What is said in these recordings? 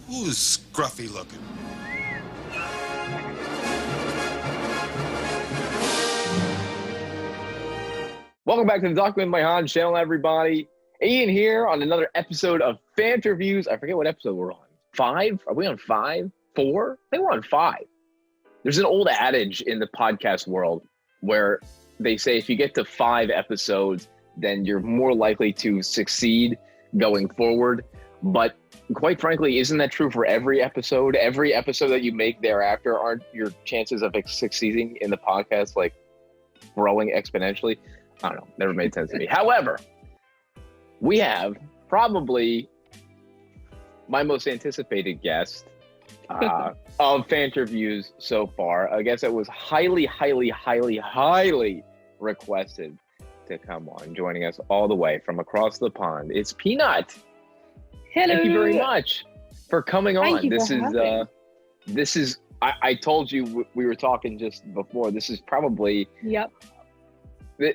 Who's scruffy looking? Welcome back to the TalkingWithMyHans channel, everybody. Ian here on another episode of FAN-terviews. I forget what episode we're on. 5? Are we on 5? 4? I think we're on 5. There's an old adage in the podcast world where they say if you get to 5 episodes, then you're more likely to succeed going forward. But quite frankly, isn't that true for every episode? Every episode that you make thereafter, aren't your chances of succeeding in the podcast like growing exponentially? I don't know. Never made sense to me. However, we have probably my most anticipated guest of FAN-terviews so far. I guess it was highly requested to come on, joining us all the way from across the pond. It's Peanut. Hello. Thank you very much for coming on. Thank you This is. I told you we were talking just before. This is probably. Yep.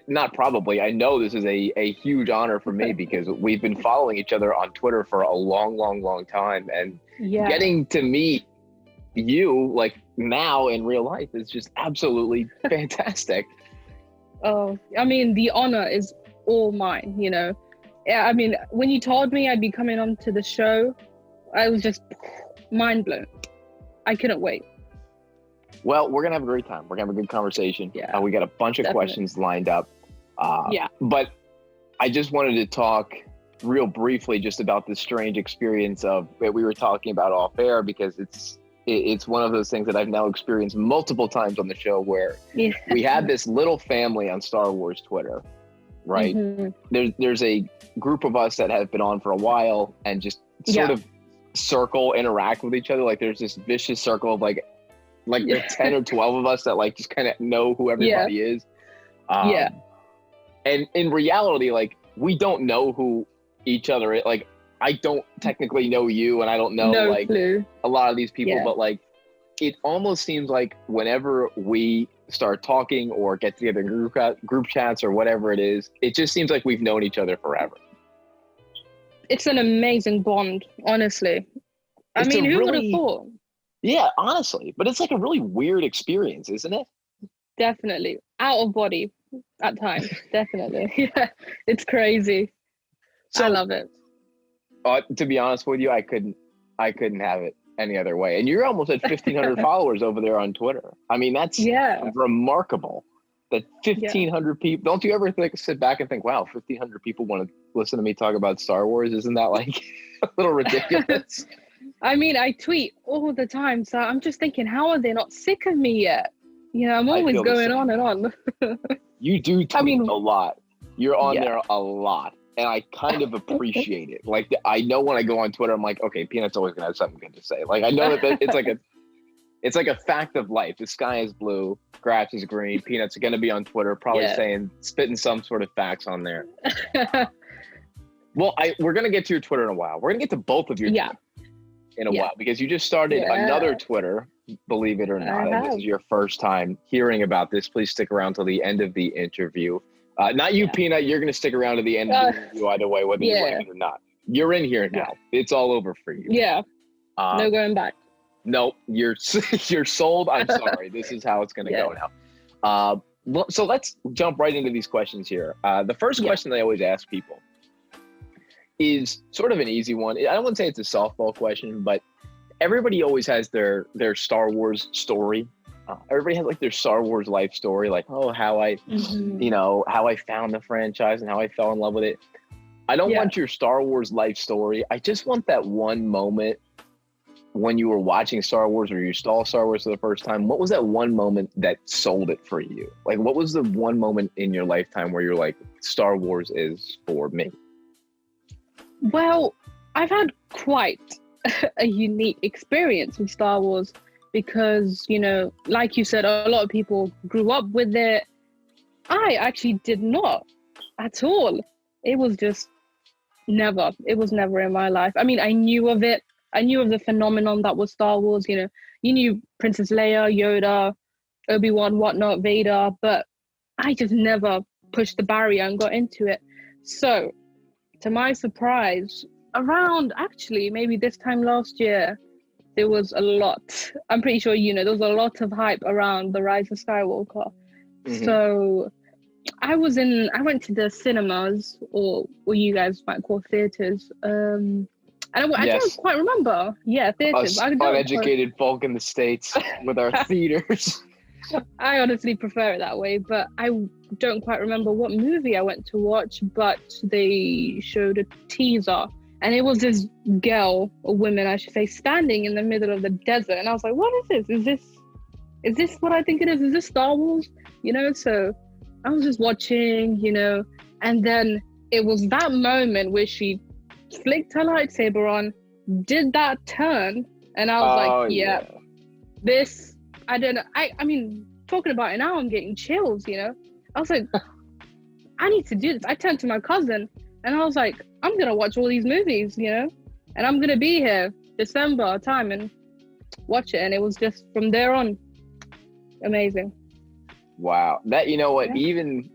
Not probably. I know this is a huge honor for me because we've been following each other on Twitter for a long time, and getting to meet you like now in real life is just absolutely fantastic. Oh, I mean, the honor is all mine, you know. Yeah, I mean, when you told me I'd be coming on to the show, I was just mind blown. I couldn't wait. Well, we're going to have a great time. We're going to have a good conversation. Yeah, we got a bunch of questions lined up. But I just wanted to talk real briefly just about this strange experience of that we were talking about off air, because it's one of those things that I've now experienced multiple times on the show where we had this little family on StarWars Twitter, right? Mm-hmm. There's a group of us that have been on for a while and just sort of interact with each other. Like there's this vicious circle of like there's 10 or 12 of us that like just kind of know who everybody is. And in reality, like we don't know who each other is. Like I don't technically know you, and I don't know clue. A lot of these people, but like it almost seems like whenever we start talking or get together in group chats or whatever it is, it just seems like we've known each other forever. It's an amazing bond, honestly. I mean, who would have thought? Yeah, honestly. But it's like a really weird experience, isn't it? Definitely. Out of body at times. Definitely. Yeah, it's crazy. So, I love it. To be honest with you, I couldn't have it any other way. And you're almost at 1,500 followers over there on Twitter. I mean, that's remarkable. That 1,500 people. Don't you ever sit back and think, wow, 1,500 people want to listen to me talk about Star Wars? Isn't that like a little ridiculous? I mean, I tweet all the time, so I'm just thinking, how are they not sick of me yet? You know, I'm always going on and on. You do tweet a lot. You're on there a lot, and I kind of appreciate it. Like, I know when I go on Twitter, I'm like, okay, Peanut's always gonna have something good to say. Like, I know that it's like a fact of life. The sky is blue, grass is green. Peanut's gonna be on Twitter, probably spitting some sort of facts on there. Well, we're gonna get to your Twitter in a while. We're gonna get to both of your Twitter in a while, because you just started another Twitter, believe it or not. And this is your first time hearing about this. Please stick around till the end of the interview. Not you, Peanut. You're going to stick around to the end of the interview either way, whether you like it or not. You're in here now. It's all over for you. Yeah. No going back. No, you're sold. I'm sorry. This is how it's going to go now. So let's jump right into these questions here. The first question I always ask people is sort of an easy one. I don't want to say it's a softball question, but everybody always has their Star Wars story. Everybody has like their Star Wars life story, like, how I, how I found the franchise and how I fell in love with it. I don't want your Star Wars life story. I just want that one moment when you were watching Star Wars or you saw Star Wars for the first time. What was that one moment that sold it for you? Like, what was the one moment in your lifetime where you're like, Star Wars is for me? Well, I've had quite a unique experience with Star Wars because, you know, like you said, a lot of people grew up with it. I actually did not at all. It was just never. It was never in my life. I mean, I knew of it. I knew of the phenomenon that was Star Wars. You know, you knew Princess Leia, Yoda, Obi-Wan, whatnot, Vader, but I just never pushed the barrier and got into it. So, to my surprise, around, actually, maybe this time last year, there was a lot. I'm pretty sure there was a lot of hype around The Rise of Skywalker. Mhm. So I went to the cinemas, or what you guys might call theaters. And I Yes. don't quite remember. Yeah, theaters. Us uneducated folk in the States with our theaters. I honestly prefer it that way, but I don't quite remember what movie I went to watch, but they showed a teaser, and it was this girl, or woman I should say, standing in the middle of the desert, and I was like, what is this? Is this what I think it is? Is this Star Wars? So I was just watching, and then it was that moment where she flicked her lightsaber on, did that turn, and I was like, yeah, this, I don't know. I mean, talking about it now, I'm getting chills, I was like, I need to do this. I turned to my cousin and I was like, I'm going to watch all these movies, and I'm going to be here December time and watch it. And it was just from there on, amazing. Wow. That, Yeah. even,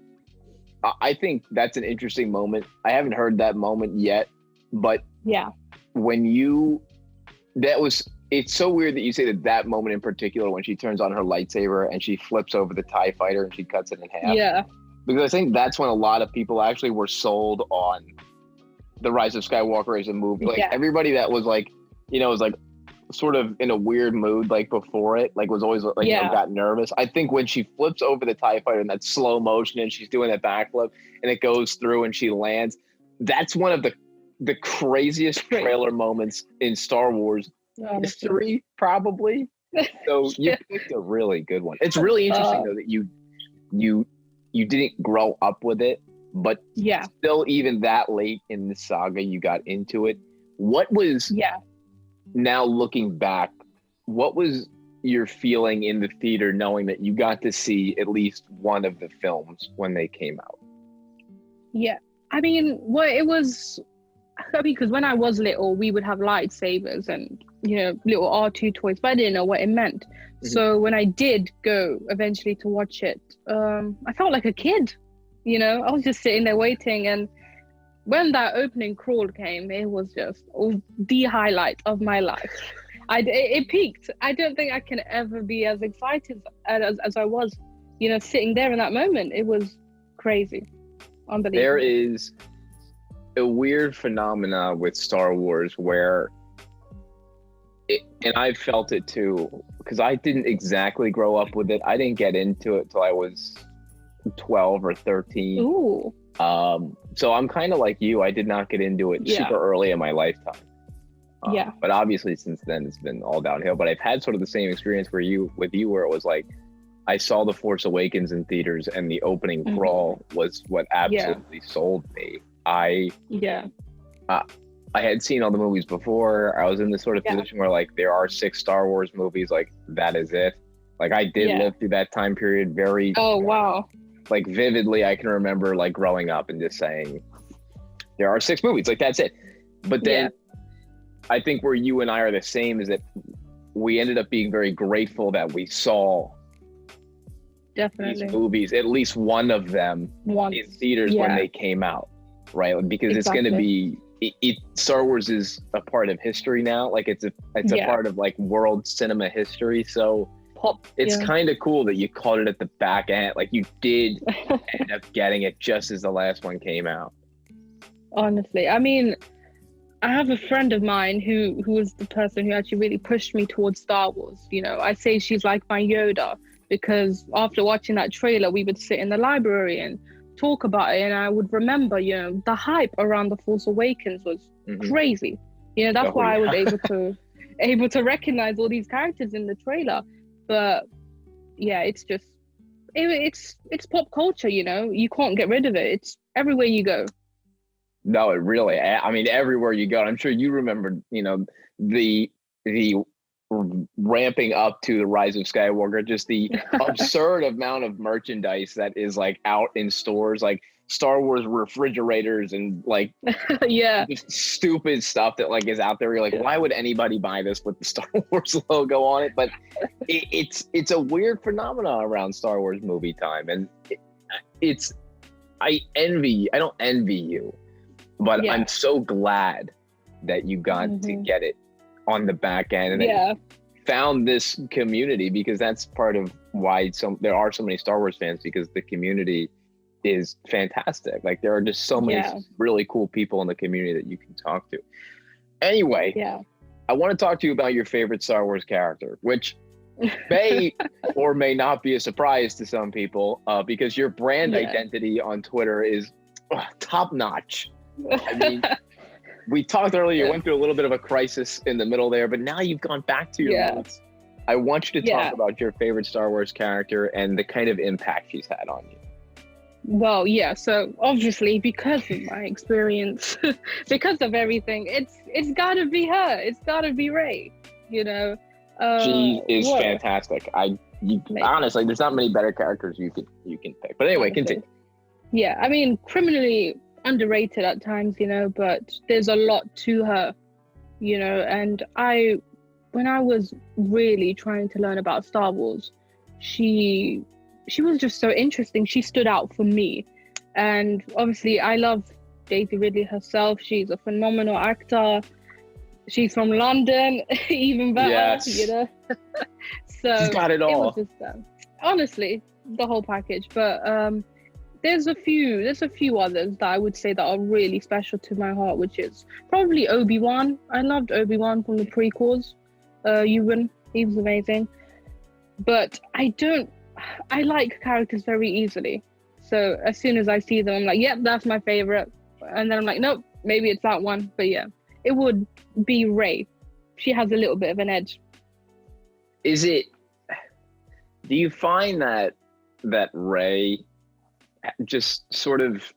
I think that's an interesting moment. I haven't heard that moment yet, but yeah, it's so weird that you say that moment in particular, when she turns on her lightsaber and she flips over the TIE fighter and she cuts it in half. Yeah. Because I think that's when a lot of people actually were sold on The Rise of Skywalker as a movie. Like everybody that was like, was like sort of in a weird mood, like before it, like was always like, got nervous. I think when she flips over the TIE fighter in that slow motion and she's doing that backflip and it goes through and she lands, that's one of the craziest trailer moments in Star Wars history, probably. So you picked a really good one. It's really interesting though that you didn't grow up with it, but still, even that late in the saga, you got into it. What was now looking back, what was your feeling in the theater knowing that you got to see at least one of the films when they came out? Yeah, I mean, because when I was little, we would have lightsabers and, little R2 toys, but I didn't know what it meant. Mm-hmm. So when I did go eventually to watch it, I felt like a kid, I was just sitting there waiting. And when that opening crawl came, it was just the highlight of my life. It peaked. I don't think I can ever be as excited as I was, sitting there in that moment. It was crazy. Unbelievable. There is a weird phenomena with Star Wars where and I felt it too, because I didn't exactly grow up with it. I didn't get into it till I was 12 or 13. Ooh. So I'm kind of like you. I did not get into it super early in my lifetime. But obviously since then it's been all downhill. But I've had sort of the same experience where it was like, I saw The Force Awakens in theaters and the opening crawl was what absolutely sold me. I had seen all the movies before. I was in this sort of position where like there are 6 Star Wars movies, like that is it. Like I did live through that time period very like vividly. I can remember like growing up and just saying there are 6 movies, like that's it. But then I think where you and I are the same is that we ended up being very grateful that we saw these movies, at least one of them in theaters when they came out, right? Because it's going to be Star Wars is a part of history now. Like it's a part of like world cinema history. So it's kind of cool that you caught it at the back end. Like you did end up getting it just as the last one came out. Honestly, I mean, I have a friend of mine who was the person who actually really pushed me towards Star Wars. I say she's like my Yoda, because after watching that trailer, we would sit in the library and talk about it, and I would remember, the hype around The Force Awakens was crazy. That's why I was able to recognize all these characters in the trailer. But it's just it's pop culture. You can't get rid of it. It's everywhere you go. No, it really. I mean, everywhere you go. I'm sure you remember, the ramping up to The Rise of Skywalker, just the absurd amount of merchandise that is like out in stores, like Star Wars refrigerators and like just stupid stuff that like is out there. You're like, why would anybody buy this with the Star Wars logo on it? But it's a weird phenomenon around Star Wars movie time, and I don't envy you, but I'm so glad that you got to Mhm. get it on the back end, and that Yeah. you found this community, because that's part of why there are so many Star Wars fans, because the community is fantastic. Like, there are just so many Yeah. really cool people in the community that you can talk to. Anyway, Yeah. I want to talk to you about your favorite Star Wars character, which may or may not be a surprise to some people, because your brand Yeah. identity on Twitter is top notch. I mean, we talked earlier, you went through a little bit of a crisis in the middle there, but now you've gone back to your roots. I want you to talk about your favorite Star Wars character and the kind of impact she's had on you. Well, yeah, so obviously because of my experience, because of everything, it's gotta be her. It's gotta be Rey, you know. She is fantastic. Honestly, there's not many better characters you can pick. But anyway, continue. Yeah, I mean, criminally underrated at times, you know, but there's a lot to her, you know. And when I was really trying to learn about Star Wars, she was just so interesting. She stood out for me. And obviously I love Daisy Ridley herself. She's a phenomenal actor. She's from London, even better, you know. So she's got it all. It was just honestly the whole package. But there's a few others that I would say that are really special to my heart, which is probably Obi-Wan. I loved Obi-Wan from the prequels. Ewan, he was amazing. But I like characters very easily. So as soon as I see them, I'm like, yep, that's my favorite. And then I'm like, nope, maybe it's that one. But yeah, it would be Rey. She has a little bit of an edge. Do you find that Rey just sort of,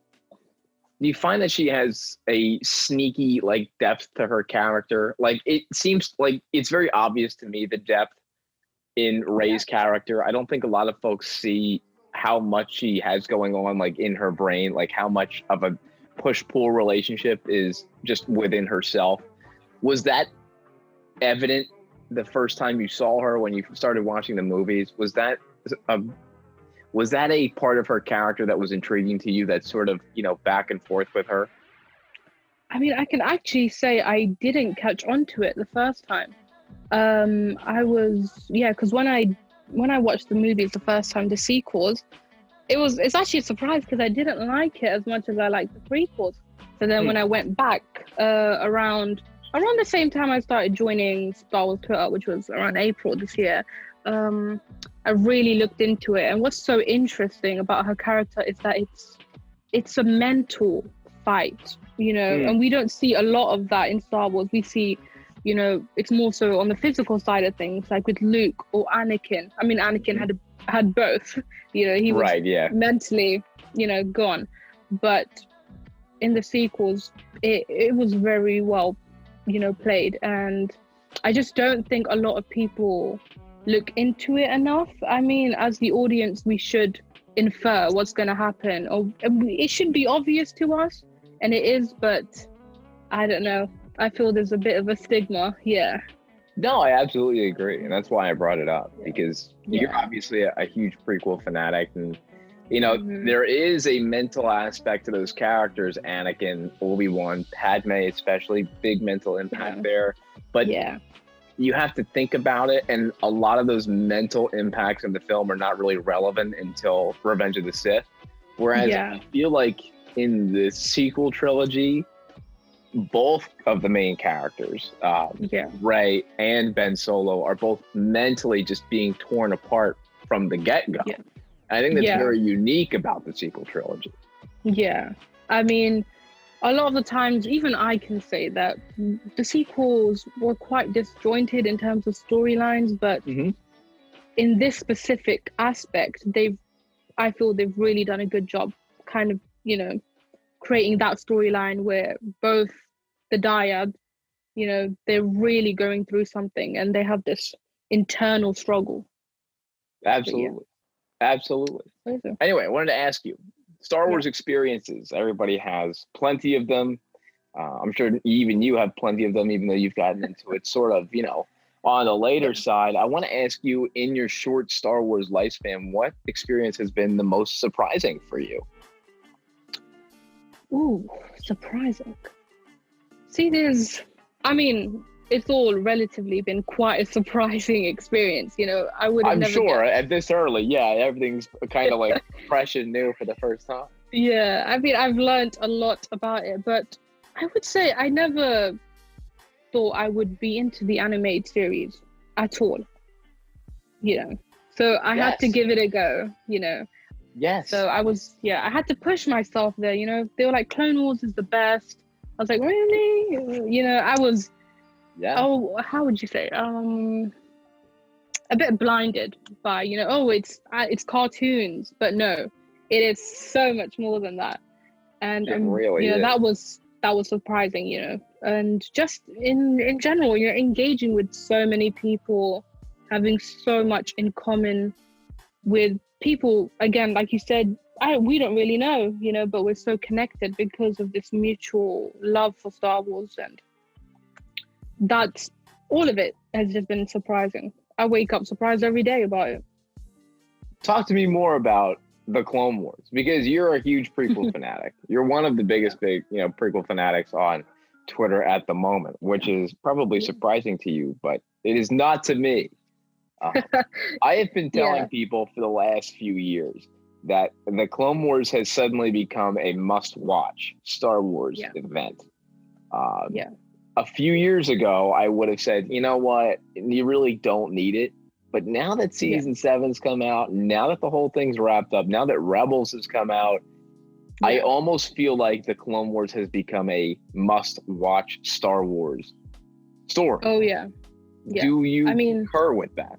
do you find that she has a sneaky like depth to her character? Like, it seems like it's very obvious to me, the depth in Rey's character. I don't think a lot of folks see how much she has going on, like in her brain, like how much of a push-pull relationship is just within herself. Was that evident the first time you saw her when you started watching the movies? Was that a part of her character that was intriguing to you, that sort of, you know, back and forth with her? I mean, I can actually say I didn't catch on to it the first time. Because when I watched the movies the first time, the sequels, it's actually a surprise because I didn't like it as much as I liked the prequels. So then when I went back around the same time I started joining Star Wars Twitter, which was around April this year, I really looked into it. And what's so interesting about her character is that it's a mental fight, you know, and we don't see a lot of that in Star Wars. We see, you know, it's more so on the physical side of things, like with Luke or Anakin. I mean, Anakin had both, you know, he was mentally, you know, gone. But in the sequels, it was very well, you know, played. And I just don't think a lot of people look into it enough. I mean, as the audience, we should infer what's going to happen, or it should be obvious to us, and it is, but I don't know. I feel there's a bit of a stigma. Yeah. No, I absolutely agree. And that's why I brought it up, because you're obviously a huge prequel fanatic. And, you know, there is a mental aspect to those characters, Anakin, Obi-Wan, Padme, especially big mental impact there. But you have to think about it. And a lot of those mental impacts in the film are not really relevant until Revenge of the Sith. Whereas I feel like in the sequel trilogy, both of the main characters, Rey and Ben Solo, are both mentally just being torn apart from the get-go. I think that's very unique about the sequel trilogy. Yeah. I mean, a lot of the times, even I can say that the sequels were quite disjointed in terms of storylines, but in this specific aspect, I feel they've really done a good job kind of, you know, creating that storyline where both the dyad, you know, they're really going through something and they have this internal struggle. Absolutely. Absolutely. Anyway, I wanted to ask you, Star Wars experiences, everybody has plenty of them. I'm sure even you have plenty of them, even though you've gotten into it sort of, you know, on the later side. I want to ask you, in your short Star Wars lifespan, what experience has been the most surprising for you? Ooh, surprising. See, there's I mean, it's all relatively been quite a surprising experience. You know, I would have I'm never sure guessed. at this early, yeah, everything's kind of like fresh and new for the first time. Yeah, I mean, I've learned a lot about it, but I would say I never thought I would be into the animated series at all, you know. So I had to Yes. give it a go, you know. Yes. So I had to push myself there, you know. They were like, Clone Wars is the best. I was like, really? You know, I was, Yeah. oh, how would you say? A bit blinded by, you know, oh, it's cartoons, but no, it is so much more than that. And It really you know, is. that was surprising, you know. And just in general, you're engaging with so many people, having so much in common with people, again, like you said, we don't really know, you know, but we're so connected because of this mutual love for Star Wars, and that's all of it has just been surprising. I wake up surprised every day about it. Talk to me more about the Clone Wars, because you're a huge prequel fanatic. You're one of the biggest prequel fanatics on Twitter at the moment, which is probably surprising to you, but it is not to me. I have been telling people for the last few years that the Clone Wars has suddenly become a must-watch Star Wars event. A few years ago, I would have said, you know what, you really don't need it. But now that season 7's come out, now that the whole thing's wrapped up, now that Rebels has come out, I almost feel like the Clone Wars has become a must-watch Star Wars story. Oh, yeah. Do you concur with that?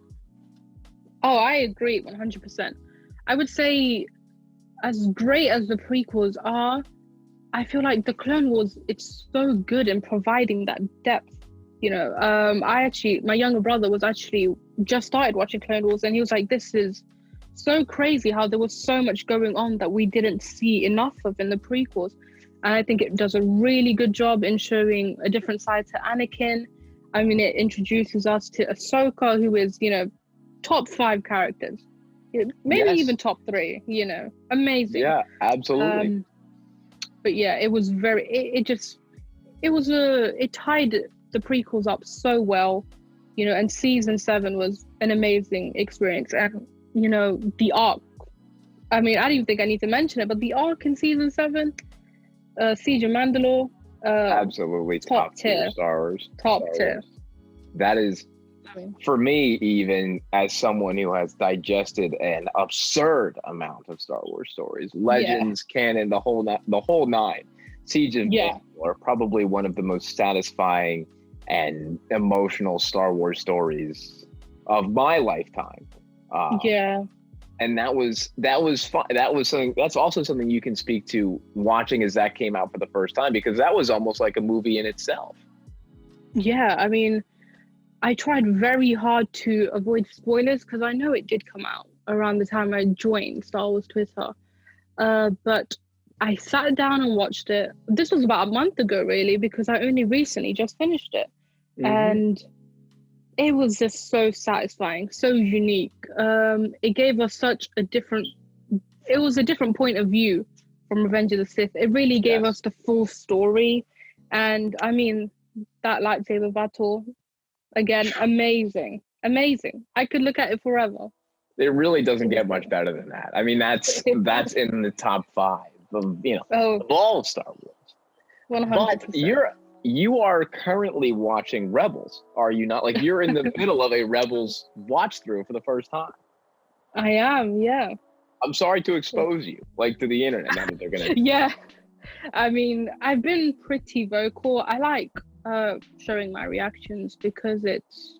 Oh, I agree 100%. I would say, as great as the prequels are, I feel like the Clone Wars, it's so good in providing that depth. You know, my younger brother was actually just started watching Clone Wars, and he was like, this is so crazy how there was so much going on that we didn't see enough of in the prequels. And I think it does a really good job in showing a different side to Anakin. I mean, it introduces us to Ahsoka, who is, you know, top 5 characters, maybe even top 3, you know, amazing. Yeah, absolutely. But yeah, it was it tied the prequels up so well, you know, and season 7 was an amazing experience. And, you know, the arc, I mean, I don't even think I need to mention it, but the arc in season 7, Siege of Mandalore, absolutely top tier Star Wars. Top tier. That is, for me, even as someone who has digested an absurd amount of Star Wars stories, Legends, canon, the whole 9, Siege of Mandalore, probably one of the most satisfying and emotional Star Wars stories of my lifetime. And that was fun. That was something. That's also something you can speak to watching as that came out for the first time, because that was almost like a movie in itself. Yeah, I mean, I tried very hard to avoid spoilers because I know it did come out around the time I joined Star Wars Twitter. But I sat down and watched it. This was about a month ago, really, because I only recently just finished it. And it was just so satisfying, so unique. It gave us it was a different point of view from Revenge of the Sith. It really gave us the full story. And I mean, that lightsaber battle, again, amazing. I could look at it forever. It really doesn't get much better than that. I mean, that's in the top 5 of, of all of Star Wars. 100%. But you are currently watching Rebels, are you not? Like, you're in the middle of a Rebels watch through for the first time. I am, yeah. I'm sorry to expose you, to the internet, now that they're gonna. Yeah, I mean, I've been pretty vocal. I like showing my reactions because it's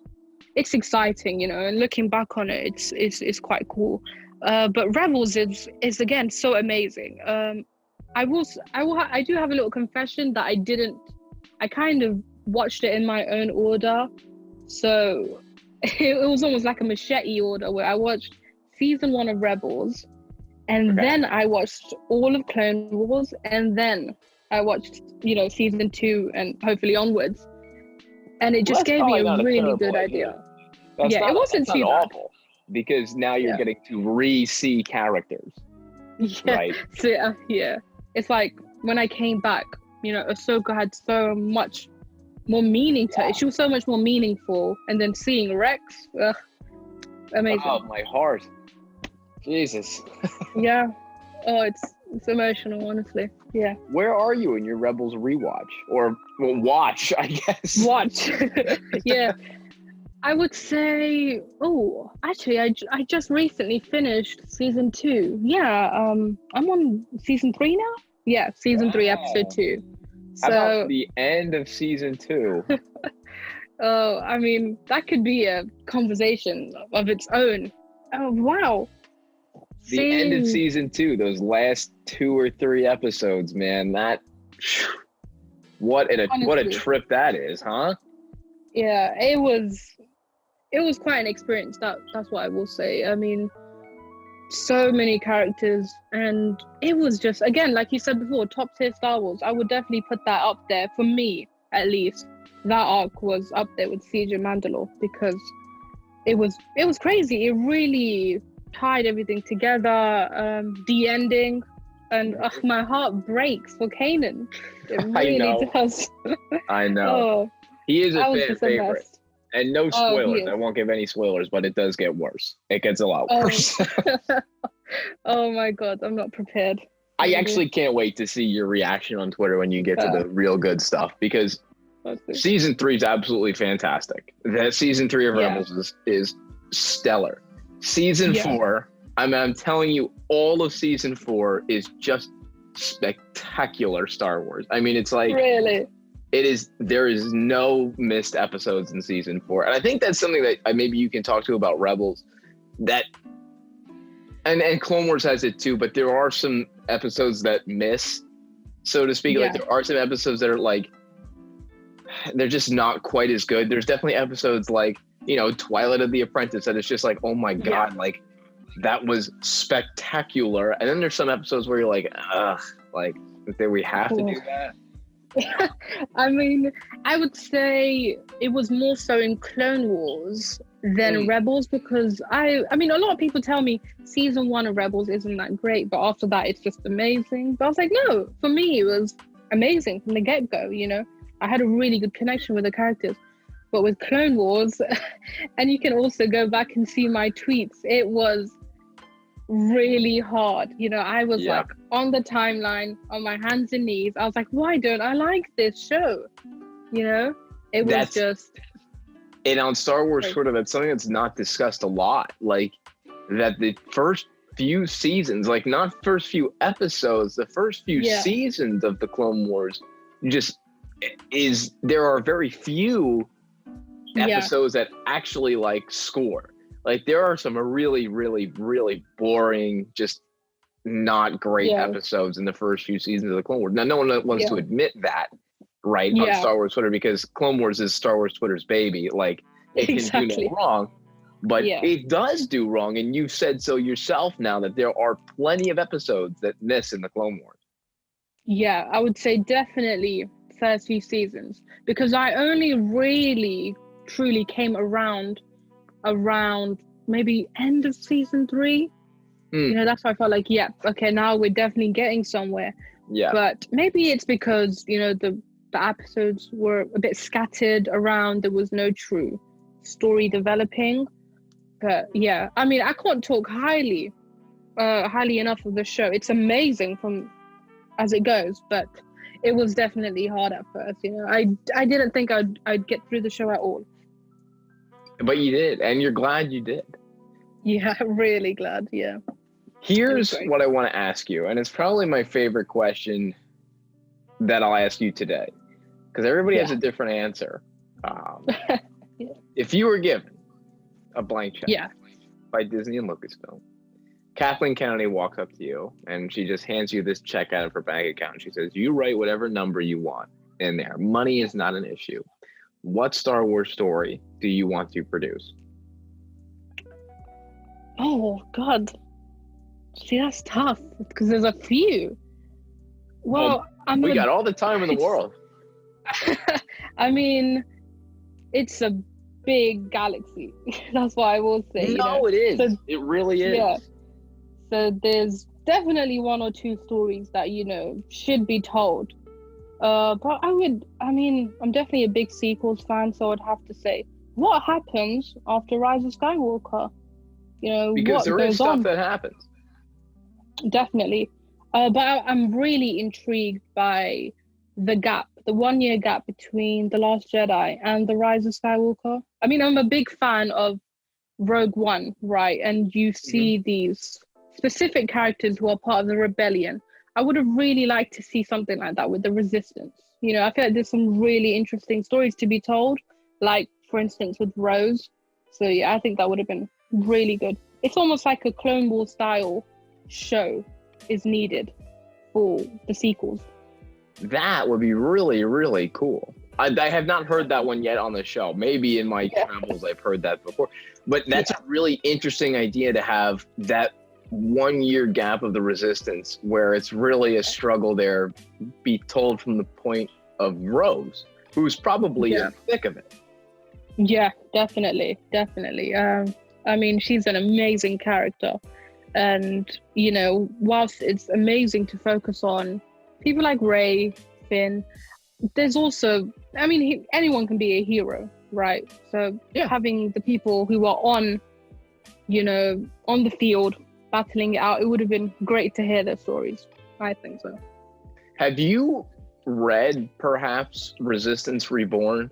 exciting, and looking back on it, it's quite cool. But Rebels is again so amazing. I do have a little confession that I kind of watched it in my own order. So it was almost like a machete order where I watched season 1 of Rebels, and then I watched all of Clone Wars, and then I watched, season 2 and hopefully onwards. And it just gave me a really good idea. It wasn't too awful, because now you're getting to re-see characters. Yeah. Right? So, it's like when I came back, Ahsoka had so much more meaning to it. She was so much more meaningful. And then seeing Rex, amazing. Oh, my heart. Jesus. Yeah. Oh, it's emotional, honestly. Yeah. Where are you in your Rebels rewatch? Or watch, I guess. Watch. Yeah. I would say, actually, I just recently finished season 2. Yeah, I'm on season 3 now. Yeah, season 3, episode 2. How about the end of season 2? Oh, I mean, that could be a conversation of its own. Oh, wow. The end of season 2, those last 2 or 3 episodes, man, what a trip that is, huh? Yeah, it was quite an experience. That's what I will say. I mean, so many characters, and it was just, again, like you said before, top tier Star Wars. I would definitely put that up there for me, at least. That arc was up there with Siege of Mandalore because it was crazy. It really tied everything together. The ending, and my heart breaks for Kanan. It really does. I know. He is a fan favorite. And no spoilers. I won't give any spoilers, but it does get worse. It gets a lot worse. Oh my God, I'm not prepared. I actually can't wait to see your reaction on Twitter when you get to the real good stuff, because season 3 is absolutely fantastic. The season 3 of Rebels is stellar. Season 4, I'm telling you, all of season 4 is just spectacular Star Wars. I mean, it's like really. There is no missed episodes in season 4. And I think that's something that maybe you can talk to about Rebels, that, and Clone Wars has it too, but there are some episodes that miss, so to speak. Like, there are some episodes that are like, they're just not quite as good. There's definitely episodes like, Twilight of the Apprentice that it's just like, oh my God, like that was spectacular. And then there's some episodes where you're like, ugh, like, did we have to do that? I mean, I would say it was more so in Clone Wars than Rebels, because I mean, a lot of people tell me season 1 of Rebels isn't that great, but after that it's just amazing. But I was like, no, for me it was amazing from the get-go. I had a really good connection with the characters. But with Clone Wars, and you can also go back and see my tweets, it was really hard. I was like on the timeline on my hands and knees. I was like, why don't I like this show? It was just. And on Star Wars, sort of, that's something that's not discussed a lot. Like, that the first few seasons, like not first few episodes, the first few seasons of the Clone Wars, there are very few episodes that actually like score. Like, there are some really, really, really boring, just not great episodes in the first few seasons of the Clone Wars. Now, no one wants to admit that, right, on Star Wars Twitter, because Clone Wars is Star Wars Twitter's baby. Like, it can do no wrong, but it does do wrong. And you've said so yourself now that there are plenty of episodes that miss in the Clone Wars. Yeah, I would say definitely first few seasons, because I only really, truly came around maybe end of season 3. That's why I felt like, okay, now we're definitely getting somewhere. But maybe it's because the episodes were a bit scattered around. There was no true story developing. But I mean, I can't talk highly enough of the show. It's amazing from as it goes, but it was definitely hard at first. I didn't think I'd get through the show at all. But you did, and you're glad you did. Yeah, really glad, Here's what I want to ask you, and it's probably my favorite question that I'll ask you today, because everybody has a different answer. If you were given a blank check by Disney and Lucasfilm, Kathleen Kennedy walks up to you, and she just hands you this check out of her bank account, and she says, you write whatever number you want in there. Money is not an issue. What Star Wars story do you want to produce? Oh, God. See, that's tough, because there's a few. Well, we got all the time in the world. I mean, it's a big galaxy. That's what I will say. No, it is. So, it really is. Yeah. So there's definitely 1 or 2 stories that, should be told. But I'm definitely a big sequels fan, so I'd have to say, what happens after Rise of Skywalker? Because What there is goes stuff on? that happens. Definitely. I'm really intrigued by the 1 year gap between The Last Jedi and The Rise of Skywalker. I mean, I'm a big fan of Rogue One, right? And you see these specific characters who are part of the rebellion. I would have really liked to see something like that with the Resistance. I feel like there's some really interesting stories to be told, like, for instance, with Rose. So, yeah, I think that would have been really good. It's almost like a Clone Wars style show is needed for the sequels. That would be really, really cool. I have not heard that one yet on the show. Maybe in my travels I've heard that before. But that's a really interesting idea to have that 1 year gap of the Resistance where it's really a struggle there, be told from the point of Rose, who's probably in the thick of it. Yeah, definitely. I mean, she's an amazing character. And, whilst it's amazing to focus on people like Rey, Finn, there's also, anyone can be a hero, right? So having the people who are on the field, battling it out, it would have been great to hear their stories. I think so. Have you read, perhaps, Resistance Reborn?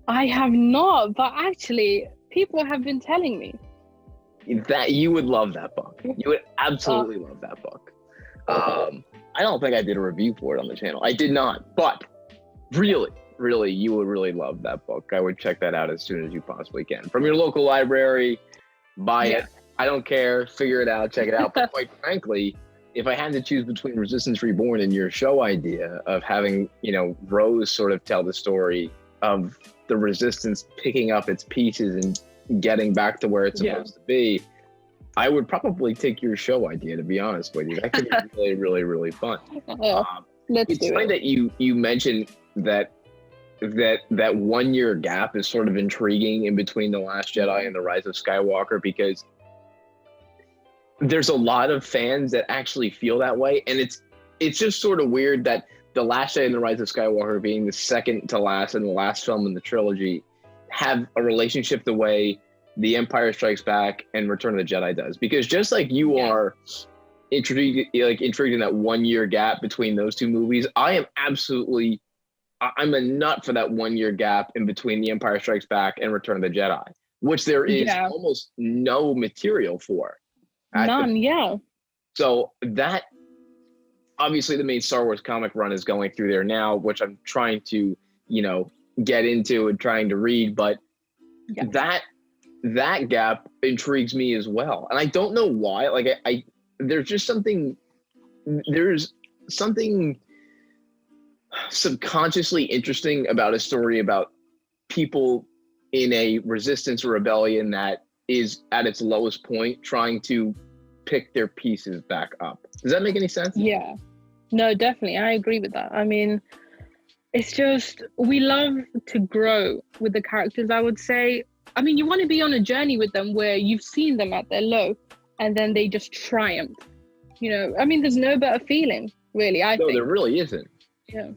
I have not, but actually, people have been telling me. That you would love that book. You would absolutely love that book. I don't think I did a review for it on the channel. I did not, but really, you would really love that book. I would check that out as soon as you possibly can. From your local library, buy it. I don't care. Figure it out. Check it out. But quite frankly, if I had to choose between Resistance Reborn and your show idea of having, Rose sort of tell the story of the Resistance picking up its pieces and getting back to where it's supposed to be, I would probably take your show idea, to be honest with you. That could be really, really, really fun. It's funny that you mentioned that 1 year gap is sort of intriguing in between The Last Jedi and The Rise of Skywalker, because there's a lot of fans that actually feel that way. And it's just sort of weird that The Last Jedi and The Rise of Skywalker, being the second to last and the last film in the trilogy, have a relationship the way The Empire Strikes Back and Return of the Jedi does. Because just like you are intrigued in that 1 year gap between those two movies, I'm a nut for that 1 year gap in between The Empire Strikes Back and Return of the Jedi, which there is almost no material for. None, So that, obviously the main Star Wars comic run is going through there now, which I'm trying to, get into and trying to read, but that gap intrigues me as well. And I don't know why, there's something subconsciously interesting about a story about people in a resistance or rebellion that is at its lowest point trying to pick their pieces back up. Does that make any sense? Yeah. No, definitely. I agree with that. I mean, it's just, we love to grow with the characters, I would say. I mean, you want to be on a journey with them where you've seen them at their low and then they just triumph. There's no better feeling, really, I think. No, there really isn't. Yeah.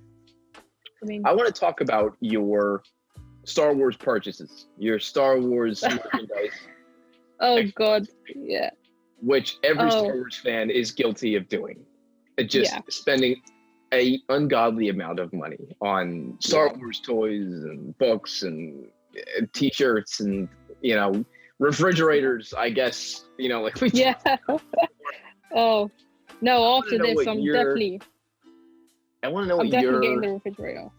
I want to talk about your Star Wars purchases, your Star Wars merchandise. Oh, God. Yeah. Which every Star Wars fan is guilty of doing. Spending a ungodly amount of money on Star Wars toys and books and t-shirts and, refrigerators, I guess, Oh, no, after this, I want to know what definitely getting the refrigerator.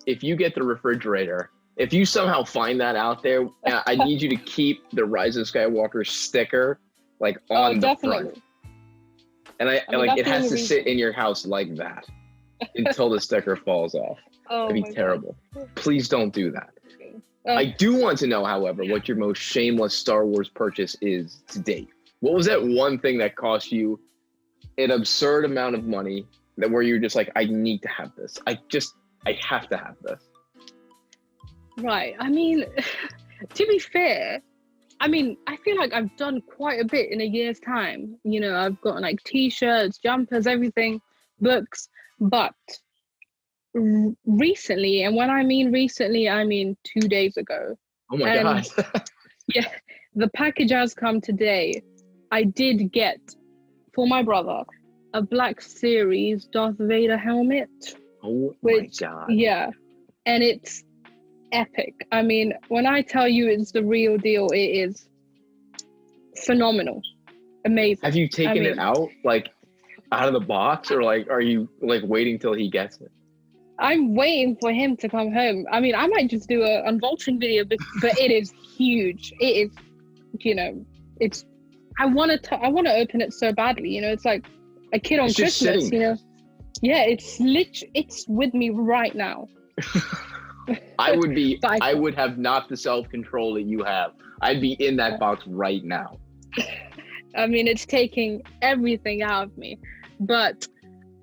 If you get the refrigerator, if you somehow find that out there, I need you to keep the Rise of Skywalker sticker on the front. And it has to sit in your house like that until the sticker falls off. That'd be terrible. God. Please don't do that. I do want to know, however, what your most shameless Star Wars purchase is to date. What was that one thing that cost you an absurd amount of money where you're just like, I need to have this. I have to have this. Right. I mean, to be fair, I feel like I've done quite a bit in a year's time. I've gotten t-shirts, jumpers, everything, books. But recently, and when I mean recently, I mean 2 days ago. Oh my And God. yeah, the package has come today. I did get for my brother a Black Series Darth Vader helmet. Oh Which, my God. yeah, and it's epic. I mean, when I tell you it's the real deal, it is phenomenal, amazing. Have you taken it out, like out of the box, or like are you like waiting till he gets it? I'm waiting for him to come home. I mean, I might just do an unboxing video, but it is huge. It is, it's. I want to open it so badly. It's like a kid on It's just Christmas. sitting Yeah, it's with me right now. I would be. But I would have not the self-control that you have. I'd be in that box right now. I mean, it's taking everything out of me. But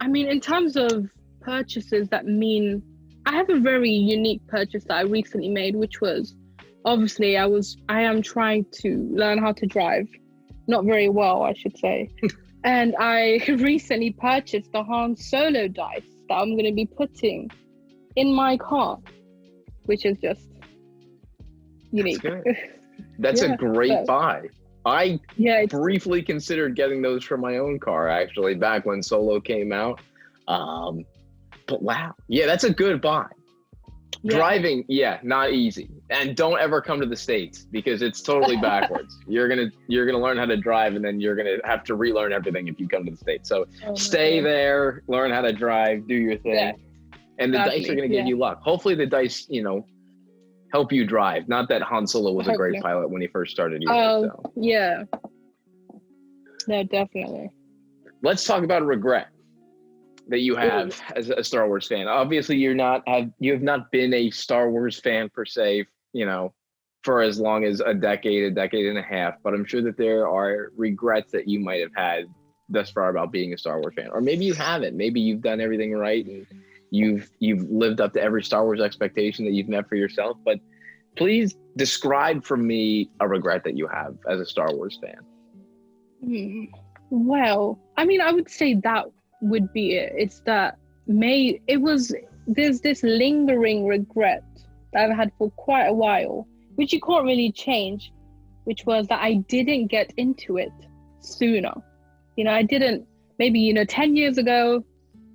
I mean, in terms of purchases that mean, I have a very unique purchase that I recently made, which was obviously I am trying to learn how to drive, not very well, I should say. And I recently purchased the Han Solo dice that I'm going to be putting in my car, which is just unique. That's a great buy. I briefly considered getting those for my own car, actually, back when Solo came out. But wow, yeah, that's a good buy. Yeah. Driving, not easy, and don't ever come to the States because it's totally backwards. You're gonna learn how to drive, and then you're gonna have to relearn everything if you come to the States. So stay there, learn how to drive, do your thing, and the dice are gonna give you luck. Hopefully, the dice, help you drive. Not that Han Solo was a great pilot when he first started. Yeah, no, definitely. Let's talk about regret that you have as a Star Wars fan. Obviously, you have not been a Star Wars fan per se, for as long as a decade and a half. But I'm sure that there are regrets that you might have had thus far about being a Star Wars fan, or maybe you haven't. Maybe you've done everything right and you've lived up to every Star Wars expectation that you've met for yourself. But please describe for me a regret that you have as a Star Wars fan. Well, I mean, I would say that would be it. It's that there's this lingering regret that I've had for quite a while, which you can't really change, which was that I didn't get into it sooner. I didn't, maybe, 10 years ago,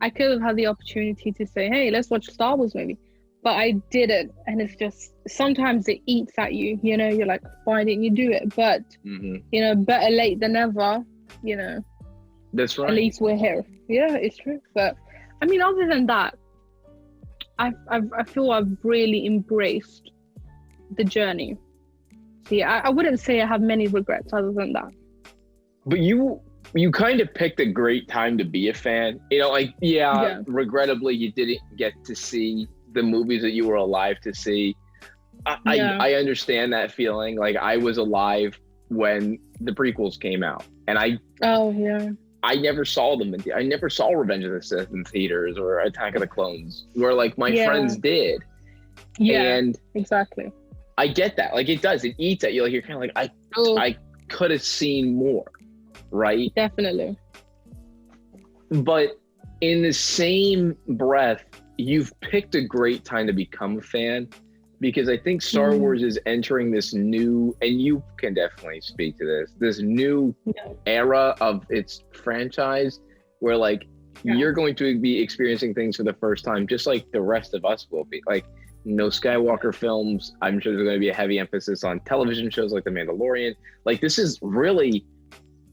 I could have had the opportunity to say, hey, let's watch a Star Wars movie. But I didn't. And it's just, sometimes it eats at you, you're like, why didn't you do it? But, better late than never, That's right. At least we're here. Yeah, it's true. But I mean, other than that, I feel I've really embraced the journey. See, I wouldn't say I have many regrets other than that. But you kind of picked a great time to be a fan. Regrettably, you didn't get to see the movies that you were alive to see. I understand that feeling. Like, I was alive when the prequels came out, and I never saw them. I never saw Revenge of the Sith in theaters or Attack of the Clones, where like my friends did. Yeah, and exactly. I get that. Like, it does. It eats at you. Like, you're kind of like, I could have seen more, right? Definitely. But in the same breath, you've picked a great time to become a fan, because I think Star Wars is entering this new, and you can definitely speak to this new era of its franchise, where like you're going to be experiencing things for the first time, just like the rest of us will be. Like, no Skywalker films. I'm sure there's going to be a heavy emphasis on television shows like The Mandalorian. Like, this is really,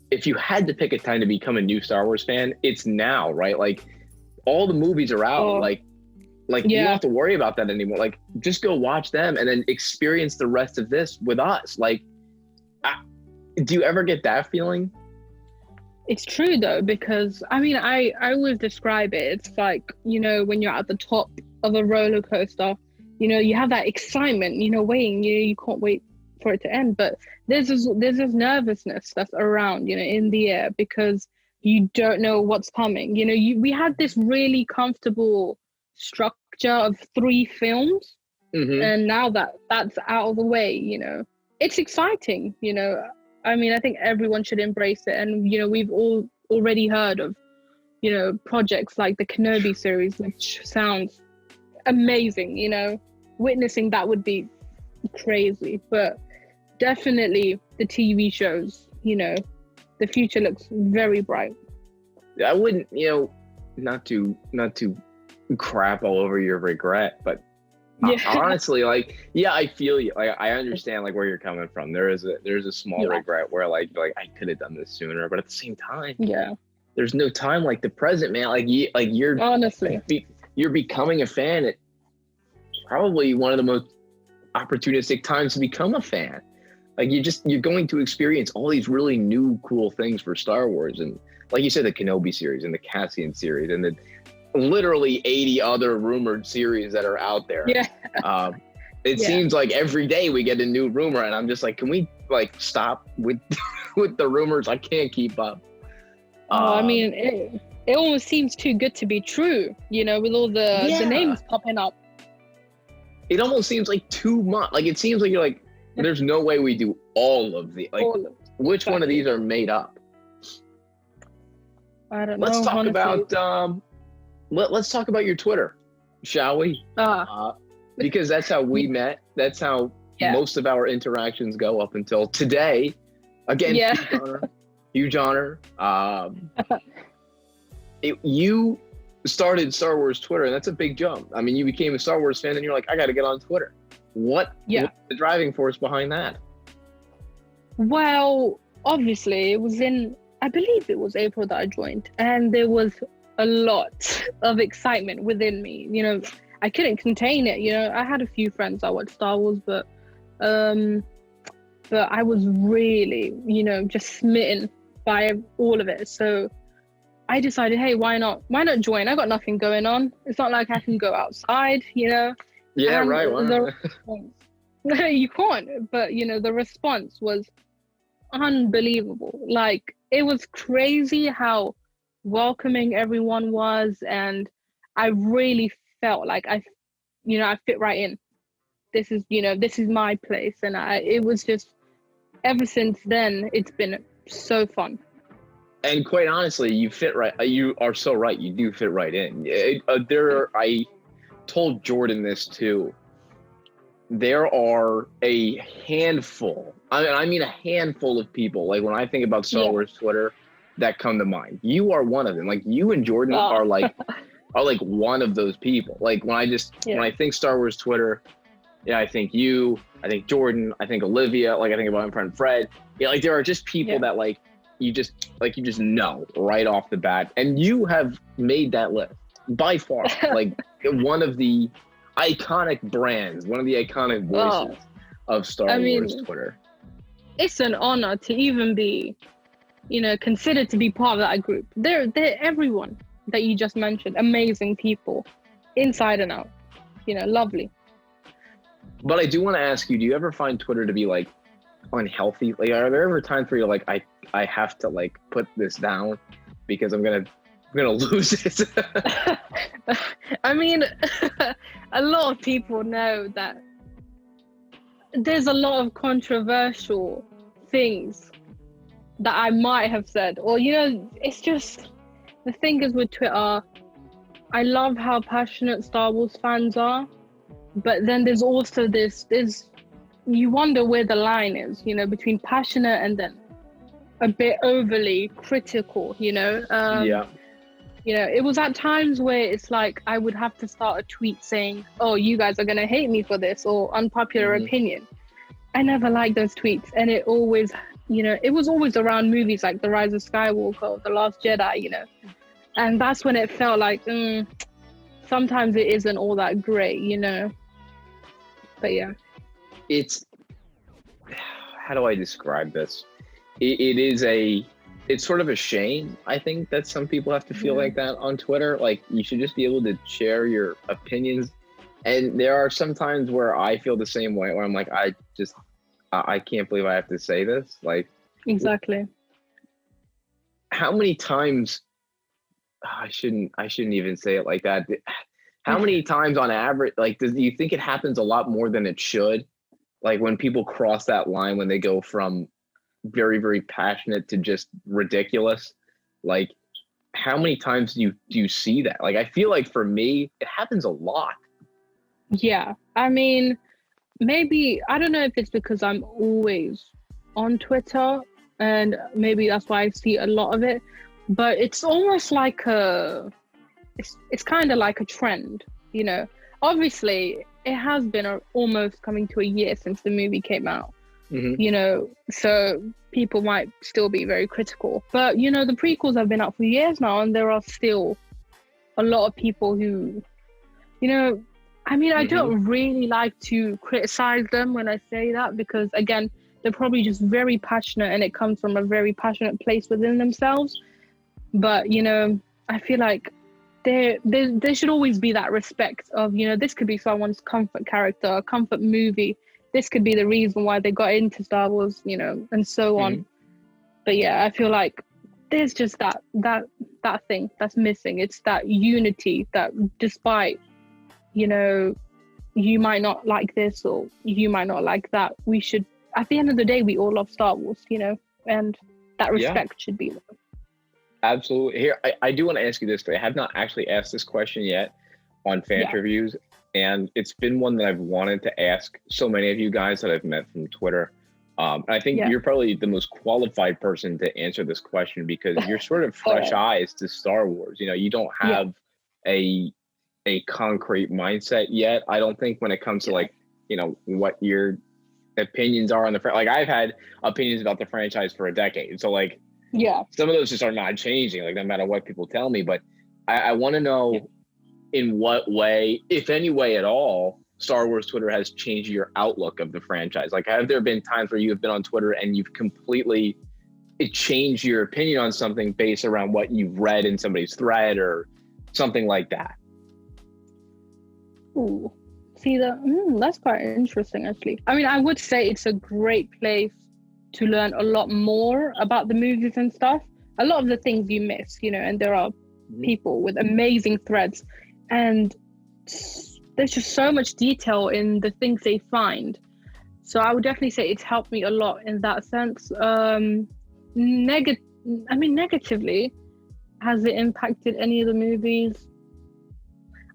if you had to pick a time to become a new Star Wars fan, it's now, right? Like, all the movies are out. You don't have to worry about that anymore. Like, just go watch them and then experience the rest of this with us. Like, do you ever get that feeling? It's true though, because I mean, I always describe it. It's like, when you're at the top of a roller coaster, you have that excitement, waiting, you can't wait for it to end. But there's this nervousness that's around, in the air, because you don't know what's coming. We had this really comfortable structure of 3 films, and now that's out of the way, it's exciting. I mean, I think everyone should embrace it, and we've all already heard of projects like the Kenobi series, which sounds amazing. Witnessing that would be crazy. But definitely the TV shows, the future looks very bright. I wouldn't, not to crap all over your regret, but honestly, I feel you. I understand where you're coming from. There's a small regret where I could have done this sooner, but at the same time, there's no time like the present, man. You're honestly, you're becoming a fan at probably one of the most opportunistic times to become a fan. You're going to experience all these really new cool things for Star Wars, and like you said, the Kenobi series and the Cassian series and the literally 80 other rumored series that are out there. It seems like every day we get a new rumor, and I'm just like, can we stop with with the rumors? I can't keep up. It almost seems too good to be true, with all the names popping up. It almost seems like too much. It seems like you're like, there's no way we do all of the which one of these are made up? I don't know. Let's talk about let's talk about your Twitter, shall we? Because that's how we met. That's how most of our interactions go up until today. Again, huge honor. You started Star Wars Twitter, and that's a big jump. I mean, you became a Star Wars fan, and you're like, I got to get on Twitter. What's the driving force behind that? Well, obviously, I believe it was April that I joined, and there was a lot of excitement within me. I couldn't contain it. I had a few friends that watched Star Wars, but I was really, just smitten by all of it. So I decided, hey, why not join? I got nothing going on. It's not like I can go outside, Yeah, and right. You can't. But the response was unbelievable. It was crazy how welcoming everyone was, and I really felt like I fit right in. This is my place, and it was just, ever since then it's been so fun. And quite honestly, you fit right. You are so right. You do fit right in. I told Jordan this too. There are a handful. I mean a handful of people. When I think about Star Wars Twitter, that come to mind. You are one of them. You and Jordan are one of those people. When I think Star Wars Twitter, I think you, I think Jordan, I think Olivia, I think about my friend Fred. There are just people that you just know right off the bat, and you have made that list by far. One of the iconic brands, one of the iconic voices of Star Wars Twitter. It's an honor to even be, considered to be part of that group. They're everyone that you just mentioned, amazing people, inside and out. Lovely. But I do want to ask you, do you ever find Twitter to be unhealthy? Are there ever times where you're I have to put this down because I'm gonna lose it? I mean, a lot of people know that there's a lot of controversial things that I might have said, or it's just, the thing is with Twitter, I love how passionate Star Wars fans are, but then there's also you wonder where the line is, between passionate and then a bit overly critical, it was at times where it's I would have to start a tweet saying, oh, you guys are going to hate me for this, or unpopular opinion. I never liked those tweets, and it always, it was always around movies like The Rise of Skywalker or The Last Jedi, and that's when it felt sometimes it isn't all that great, but yeah. It's, how do I describe this? It's sort of a shame, I think, that some people have to feel like that on Twitter. You should just be able to share your opinions. And there are some times where I feel the same way, where I'm I can't believe I have to say this. Exactly. How many times, I shouldn't even say it like that. How many times on average, do you think it happens a lot more than it should? When people cross that line, when they go from very, very passionate to just ridiculous, how many times do you see that? Like, I feel like for me, it happens a lot. Yeah, I mean, maybe, I don't know if it's because I'm always on Twitter and maybe that's why I see a lot of it, but it's almost like it's kind of like a trend, you know. Obviously, it has been almost coming to a year since the movie came out, you know, so people might still be very critical. But, you know, the prequels have been out for years now, and there are still a lot of people who, you know, I mean, I don't really like to criticize them when I say that, because, again, they're probably just very passionate and it comes from a very passionate place within themselves. But, you know, I feel like there should always be that respect of, you know, this could be someone's comfort character, a comfort movie. This could be the reason why they got into Star Wars, you know, and so on. But yeah, I feel like there's just that thing that's missing. It's that unity that, despite, you know, you might not like this or you might not like that, we should, at the end of the day, we all love Star Wars, you know, and that respect should be there. Absolutely. Here, I do want to ask you this, but I have not actually asked this question yet on FAN-terviews, and it's been one that I've wanted to ask so many of you guys that I've met from Twitter. I think you're probably the most qualified person to answer this question, because you're sort of fresh eyes to Star Wars. You know, you don't have a concrete mindset yet, I don't think, when it comes to like, you know, what your opinions are on the like, I've had opinions about the franchise for a decade, so like, some of those just are not changing, like, no matter what people tell me. But I want to know in what way, if any way at all, Star Wars Twitter has changed your outlook of the franchise. Like, have there been times where you have been on Twitter and you've completely changed your opinion on something based around what you've read in somebody's thread or something like that? Ooh, see, that's quite interesting, actually. I mean, I would say it's a great place to learn a lot more about the movies and stuff. A lot of the things you miss, you know, and there are people with amazing threads, and there's just so much detail in the things they find. So I would definitely say it's helped me a lot in that sense. Negatively, has it impacted any of the movies?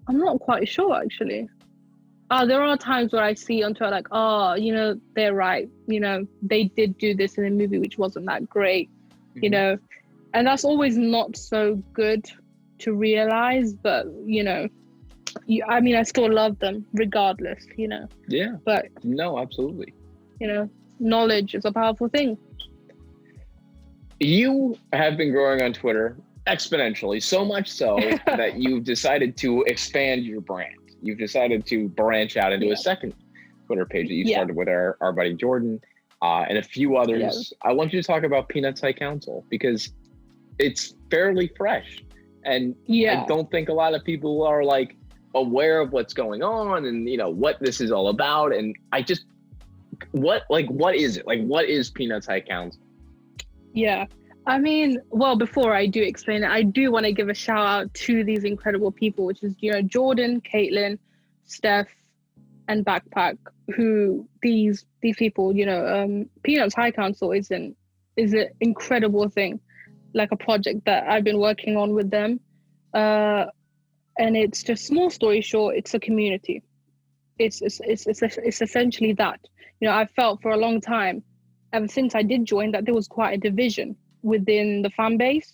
I'm not quite sure, actually. There are times where I see on Twitter, like, you know, they're right. You know, they did do this in a movie which wasn't that great, you know, and that's always not so good to realize. But, you know, I mean, I still love them regardless, you know. Yeah. But no, absolutely. You know, knowledge is a powerful thing. You have been growing on Twitter exponentially, so much so that you've decided to expand your brand. You've decided to branch out into a second Twitter page that you started with our buddy Jordan and a few others. I want you to talk about Peanuts High Council, because it's fairly fresh. And I don't think a lot of people are like aware of what's going on and, you know, what this is all about. And I just, what is it? Like, what is Peanuts High Council? Yeah. I mean, well, before I do explain it, I do want to give a shout out to these incredible people, which is, you know, Jordan, Caitlin, Steph, and Backpack, who these people, you know, Peanuts High Council is an incredible thing, like a project that I've been working on with them. And it's just, small story short, it's a community. It's essentially that. You know, I felt for a long time, ever since I did join, that there was quite a division within the fan base,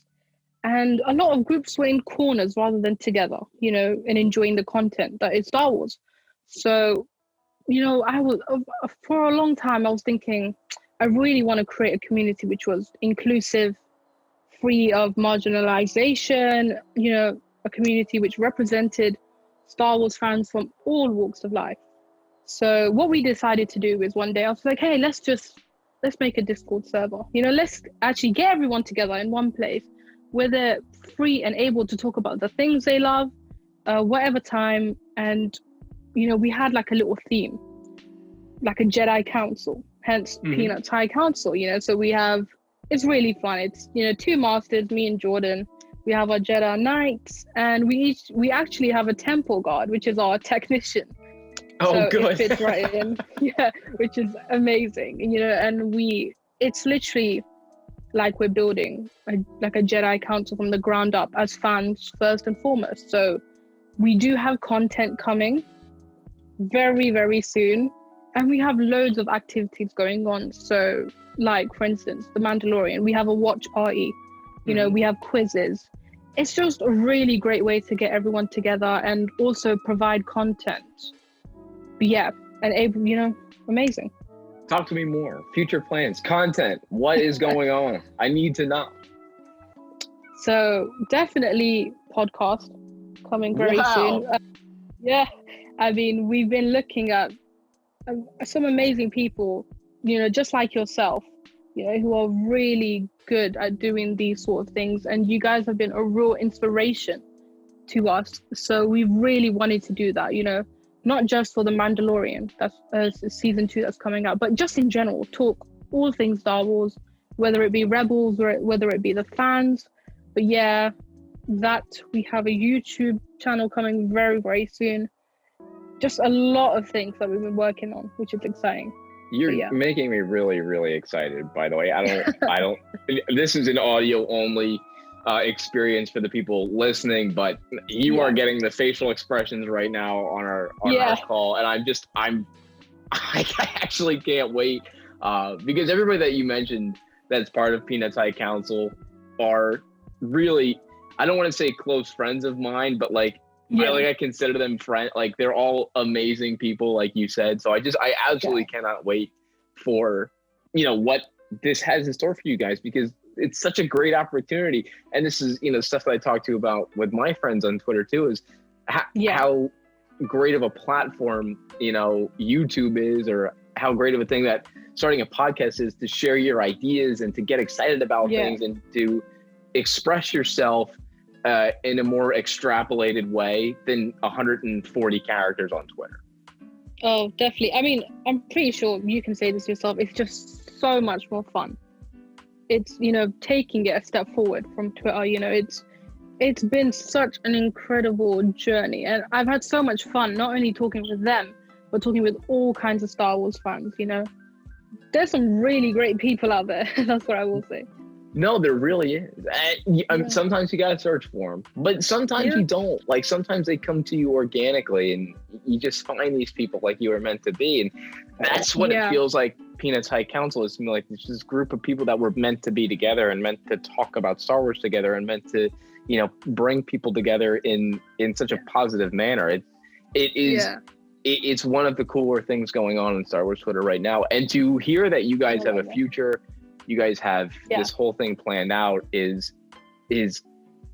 and a lot of groups were in corners rather than together, you know, and enjoying the content that is Star Wars. So, you know, I was, for a long time, I was thinking, I really want to create a community which was inclusive, free of marginalization, you know, a community which represented Star Wars fans from all walks of life. So what we decided to do is, one day I was like, hey, let's make a Discord server. You know, let's actually get everyone together in one place where they're free and able to talk about the things they love, whatever time. And, you know, we had like a little theme, like a Jedi Council, hence Peanuts High Council, you know. So it's really fun. It's, you know, two masters, me and Jordan. We have our Jedi Knights, and we actually have a temple guard, which is our technician. Oh, so good. It fits right in, which is amazing, you know. And it's literally like we're building like a Jedi Council from the ground up as fans first and foremost. So we do have content coming very, very soon, and we have loads of activities going on. So like, for instance, The Mandalorian, we have a watch party, we have quizzes. It's just a really great way to get everyone together and also provide content. But yeah, and amazing. Talk to me more. Future plans, content. What is going on? I need to know. So definitely podcast coming very soon. Yeah, I mean, we've been looking at some amazing people, just like yourself, who are really good at doing these sort of things. And you guys have been a real inspiration to us. So we really wanted to do that, not just for The Mandalorian, that's season 2 that's coming out, but just in general, talk all things Star Wars, whether it be Rebels or whether it be the fans. But yeah, that we have a YouTube channel coming very, very soon. Just a lot of things that we've been working on, which is exciting. You're making me really, really excited, by the way. I don't, this is an audio only experience for the people listening, but you are getting the facial expressions right now on our call. And I actually can't wait because everybody that you mentioned that's part of Peanuts High Council are really, I don't want to say close friends of mine, but I consider them friend. Like, they're all amazing people, like you said. So I absolutely cannot wait for, what this has in store for you guys, because it's such a great opportunity. And this is, stuff that I talk to about with my friends on Twitter too, is how great of a platform, YouTube is, or how great of a thing that starting a podcast is, to share your ideas and to get excited about things and to express yourself in a more extrapolated way than 140 characters on Twitter. Oh, definitely. I mean, I'm pretty sure you can say this yourself. It's just so much more fun. It's, taking it a step forward from Twitter. It's been such an incredible journey. And I've had so much fun, not only talking with them, but talking with all kinds of Star Wars fans, There's some really great people out there. That's what I will say. No, there really is. Sometimes you gotta search for them, but sometimes you don't. Like, sometimes they come to you organically, and you just find these people like you were meant to be. And that's what it feels like. Peanuts High Council is to me like this group of people that were meant to be together and meant to talk about Star Wars together and meant to, bring people together in such a positive manner. It's one of the cooler things going on in Star Wars Twitter right now. And to hear that you guys have a future, you guys have this whole thing planned out is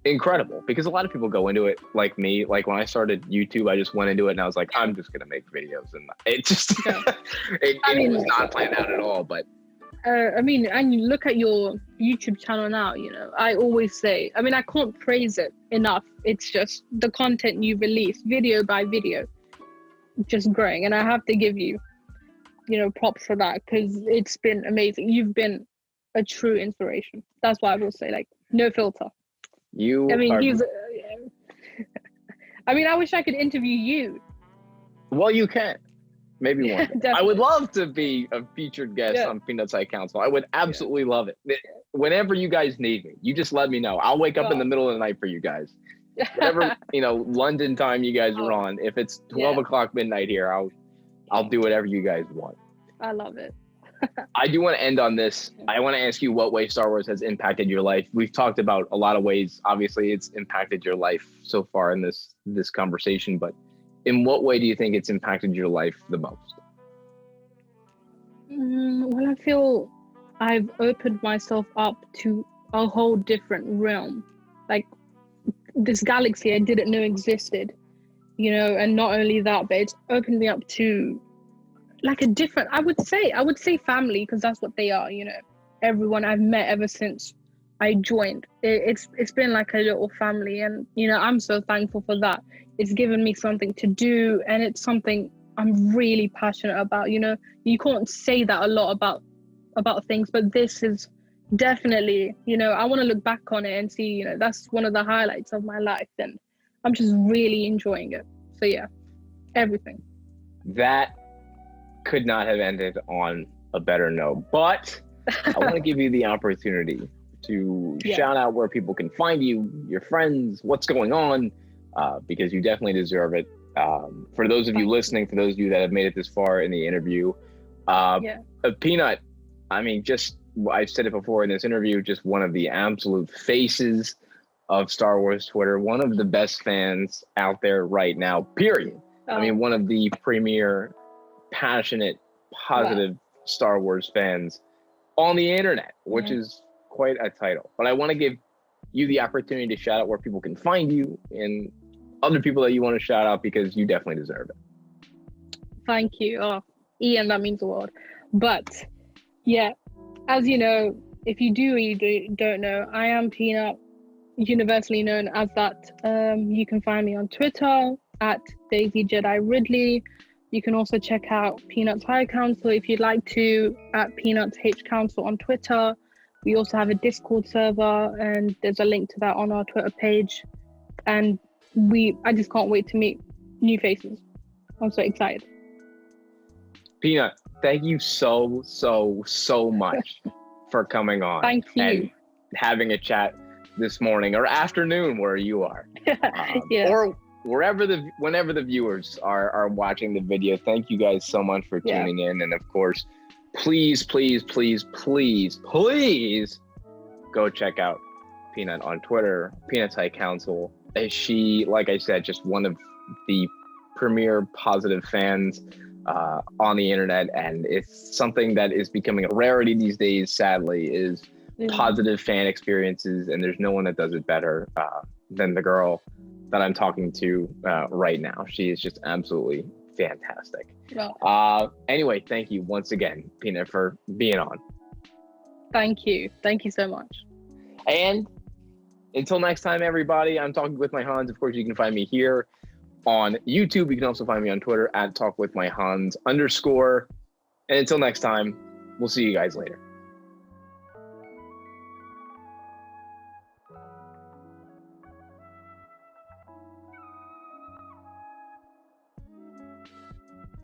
incredible, because a lot of people go into it like me. Like, when I started YouTube, I just went into it and I was like, I'm just gonna make videos, and it just it was not planned out at all. But and you look at your YouTube channel now, I always say, I can't praise it enough. It's just the content you release video by video, just growing, and I have to give you props for that, because it's been amazing. You've been a true inspiration. That's why I will say, no filter. I wish I could interview you. Well, you can. Maybe one day. I would love to be a featured guest on Peanuts High Council. I would absolutely love it. Whenever you guys need me, you just let me know. I'll wake up in the middle of the night for you guys. Whatever, London time you guys are on. If it's 12 o'clock midnight here, I'll do whatever you guys want. I love it. I do want to end on this. I want to ask you what way Star Wars has impacted your life. We've talked about a lot of ways. Obviously, it's impacted your life so far in this conversation, but in what way do you think it's impacted your life the most? Well, I feel I've opened myself up to a whole different realm. Like, this galaxy I didn't know existed, and not only that, but it's opened me up to like a different, I would say family, because that's what they are, everyone I've met ever since I joined. It's been like a little family, and I'm so thankful for that. It's given me something to do, and it's something I'm really passionate about. You can't say that a lot about things, but this is definitely, I want to look back on it and see, that's one of the highlights of my life, and I'm just really enjoying it. So yeah, everything. That could not have ended on a better note, but I want to give you the opportunity to shout out where people can find you, your friends, what's going on, because you definitely deserve it. For those of you listening, for those of you that have made it this far in the interview, Peanut, I mean, I've said it before in this interview, just one of the absolute faces of Star Wars Twitter, one of the best fans out there right now, period. I mean, one of the premier, passionate, positive Star Wars fans on the internet, which is quite a title. But I want to give you the opportunity to shout out where people can find you and other people that you want to shout out, because you definitely deserve it. Thank you. Oh, Ian, that means the world. But yeah, as you know, if you do or you don't know, I am Peanut, universally known as that. You can find me on Twitter at Daisy Jedi Ridley. You can also check out Peanut's High Council if you'd like to, at Peanuts H Council on Twitter. We also have a Discord server, and there's a link to that on our Twitter page. And I just can't wait to meet new faces. I'm so excited. Peanut, thank you so much for coming on. Thank you. And having a chat this morning or afternoon where you are. Or whenever the viewers are watching the video. Thank you guys so much for tuning in. And of course, please go check out Peanut on Twitter, Peanut's High Council. She, like I said, just one of the premier positive fans on the internet, and it's something that is becoming a rarity these days, sadly, is positive fan experiences, and there's no one that does it better than the girl that I'm talking to right now. She is just absolutely fantastic. Anyway, thank you once again, Peanut, for being on. Thank you so much. And until next time, everybody, I'm Talking with My Hans. Of course, you can find me here on YouTube. You can also find me on Twitter at TalkWithMyHans_. And until next time, we'll see you guys later.